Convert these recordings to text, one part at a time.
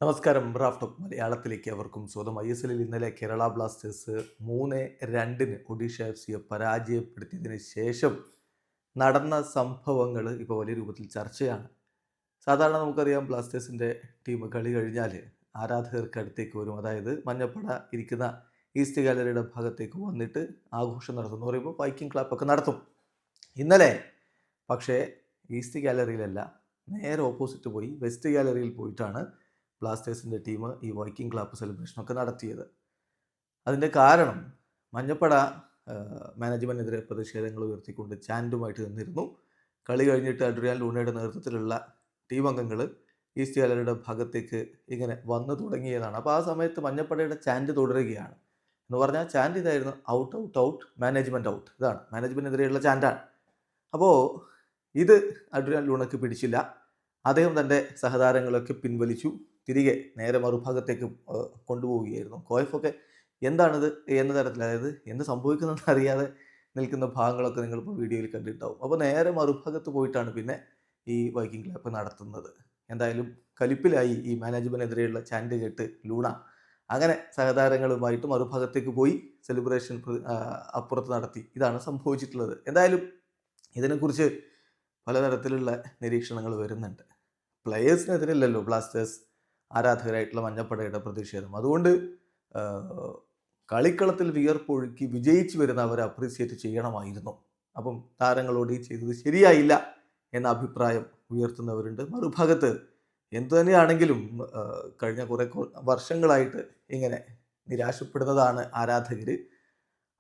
നമസ്കാരം. Raf talk മലയാളത്തിലേക്ക് അവർക്കും സ്വന്തം. ISLൽ ഇന്നലെ കേരള ബ്ലാസ്റ്റേഴ്സ് 3-2 ഒഡീഷ FCയെ പരാജയപ്പെടുത്തിയതിന് ശേഷം നടന്ന സംഭവങ്ങൾ ഇപ്പോൾ വലിയ രൂപത്തിൽ ചർച്ചയാണ്. സാധാരണ നമുക്കറിയാം, ബ്ലാസ്റ്റേഴ്സിൻ്റെ ടീം കളി കഴിഞ്ഞാൽ ആരാധകർക്ക് അടുത്തേക്ക് വരും. അതായത് മഞ്ഞപ്പട ഇരിക്കുന്ന ഈസ്റ്റ് ഗാലറിയുടെ ഭാഗത്തേക്ക് വന്നിട്ട് ആഘോഷം നടത്തുന്നു പറയുമ്പോൾ വൈക്കിംഗ് ക്ലാപ്പൊക്കെ നടത്തും. ഇന്നലെ പക്ഷേ ഈസ്റ്റ് ഗാലറിയിലല്ല, നേരെ ഓപ്പോസിറ്റ് പോയി വെസ്റ്റ് ഗാലറിയിൽ പോയിട്ടാണ് ബ്ലാസ്റ്റേഴ്സിൻ്റെ ടീം ഈ വൈക്കിംഗ് ക്ലാപ്പ് സെലിബ്രേഷനൊക്കെ നടത്തിയത്. അതിൻ്റെ കാരണം മഞ്ഞപ്പട മാനേജ്മെൻറ്റിനെതിരെ പ്രതിഷേധങ്ങൾ ഉയർത്തിക്കൊണ്ട് ചാൻഡുമായിട്ട് നിന്നിരുന്നു. കളി കഴിഞ്ഞിട്ട് അഡ്രിയാൻ ലൂണയുടെ നേതൃത്വത്തിലുള്ള ടീം അംഗങ്ങൾ ഈസ്റ്റ് ഗാലറിയുടെ ഭാഗത്തേക്ക് ഇങ്ങനെ വന്നു തുടങ്ങിയതാണ്. അപ്പോൾ ആ സമയത്ത് മഞ്ഞപ്പടയുടെ ചാൻഡ് തുടരുകയാണ്. എന്ന് പറഞ്ഞാൽ ചാൻഡ് ഇതായിരുന്നു: out out out, management out. ഇതാണ് മാനേജ്മെൻറ്റിനെതിരെയുള്ള ചാൻഡാണ്. അപ്പോൾ ഇത് അഡ്രിയാൻ ലൂണയ്ക്ക് പിടിച്ചില്ല. അദ്ദേഹം തൻ്റെ സഹതാരങ്ങളൊക്കെ പിൻവലിച്ചു, തിരികെ നേരെ മറുഭാഗത്തേക്ക് കൊണ്ടുപോവുകയായിരുന്നു. കോയഫൊക്കെ എന്താണിത് എന്ന തരത്തിൽ, അതായത് എന്ത് സംഭവിക്കുന്നതെന്ന് അറിയാതെ നിൽക്കുന്ന ഭാഗങ്ങളൊക്കെ നിങ്ങളിപ്പോൾ വീഡിയോയിൽ കണ്ടിട്ടുണ്ടാവും. അപ്പോൾ നേരെ മറുഭാഗത്ത് പോയിട്ടാണ് പിന്നെ ഈ വൈക്കിംഗ് ക്ലാപ്പ് നടത്തുന്നത്. എന്തായാലും കലിപ്പിലായി ഈ മാനേജ്മെൻറ്റിനെതിരെയുള്ള ചാൻഡ് കേട്ട് ലൂണ. അങ്ങനെ സഹതാരങ്ങളുമായിട്ട് മറുഭാഗത്തേക്ക് പോയി സെലിബ്രേഷൻ അപ്പുറത്ത് നടത്തി. ഇതാണ് സംഭവിച്ചിട്ടുള്ളത്. എന്തായാലും ഇതിനെക്കുറിച്ച് പലതരത്തിലുള്ള നിരീക്ഷണങ്ങൾ വരുന്നുണ്ട്. പ്ലെയേഴ്സിനെതിരല്ലല്ലോ ബ്ലാസ്റ്റേഴ്സ് ആരാധകരായിട്ടുള്ള മഞ്ഞപ്പടയുടെ പ്രതിഷേധം. അതുകൊണ്ട് കളിക്കളത്തിൽ വിയർപ്പൊഴുക്കി വിജയിച്ചു വരുന്ന അവരെ അപ്രീസിയേറ്റ് ചെയ്യണമായിരുന്നു. അപ്പം താരങ്ങളോട് ഈ ചെയ്തത് ശരിയായില്ല എന്ന അഭിപ്രായം ഉയർത്തുന്നവരുണ്ട്. മറുഭാഗത്ത് എന്തു തന്നെയാണെങ്കിലും കഴിഞ്ഞ കുറേ വർഷങ്ങളായിട്ട് ഇങ്ങനെ നിരാശപ്പെടുന്നതാണ് ആരാധകർ.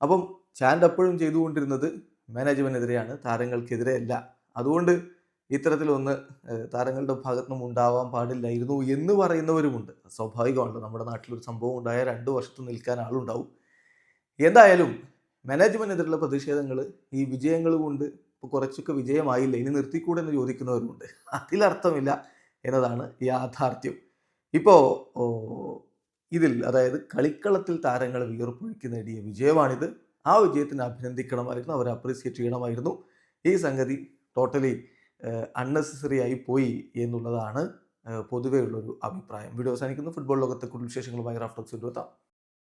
അപ്പം ചാൻഡ് എപ്പോഴും ചെയ്തുകൊണ്ടിരുന്നത് മാനേജ്മെൻറ്റിനെതിരെയാണ്, താരങ്ങൾക്കെതിരെയല്ല. അതുകൊണ്ട് ഇത്തരത്തിലൊന്ന് താരങ്ങളുടെ ഭാഗത്തുനിന്നും ഉണ്ടാവാൻ പാടില്ലായിരുന്നു എന്ന് പറയുന്നവരുമുണ്ട്. സ്വാഭാവികമാണല്ലോ, നമ്മുടെ നാട്ടിലൊരു സംഭവം ഉണ്ടായ 2 വർഷത്ത് നിൽക്കാൻ ആളുണ്ടാവും. എന്തായാലും മാനേജ്മെൻറ്റിനെതിരെയുള്ള പ്രതിഷേധങ്ങൾ ഈ വിജയങ്ങൾ കൊണ്ട് ഇപ്പോൾ കുറച്ചൊക്കെ വിജയമായില്ല, ഇനി നിർത്തിക്കൂടെ എന്ന് ചോദിക്കുന്നവരുമുണ്ട്. അതിലർത്ഥമില്ല എന്നതാണ് യാഥാർത്ഥ്യം. ഇപ്പോൾ ഇതിൽ, അതായത് കളിക്കളത്തിൽ താരങ്ങൾ വിയർപ്പൊഴുക്കി നേടിയ വിജയമാണിത്. ആ വിജയത്തിന് അഭിനന്ദിക്കണമായിരുന്നു, അവരെ അപ്രീസിയേറ്റ് ചെയ്യണമായിരുന്നു. ഈ സംഗതി ടോട്ടലി അൺനെസസറി ആയി പോയി എന്നുള്ളതാണ് പൊതുവേ ഉള്ളൊരു അഭിപ്രായം. വീഡിയോ അവസാനിക്കുന്നു. ഫുട്ബോൾ ലോകത്തെ കൂടുതൽ വിശേഷങ്ങളുമായി റാഫ് ടോക്സ് കൊണ്ടുവെത്താം.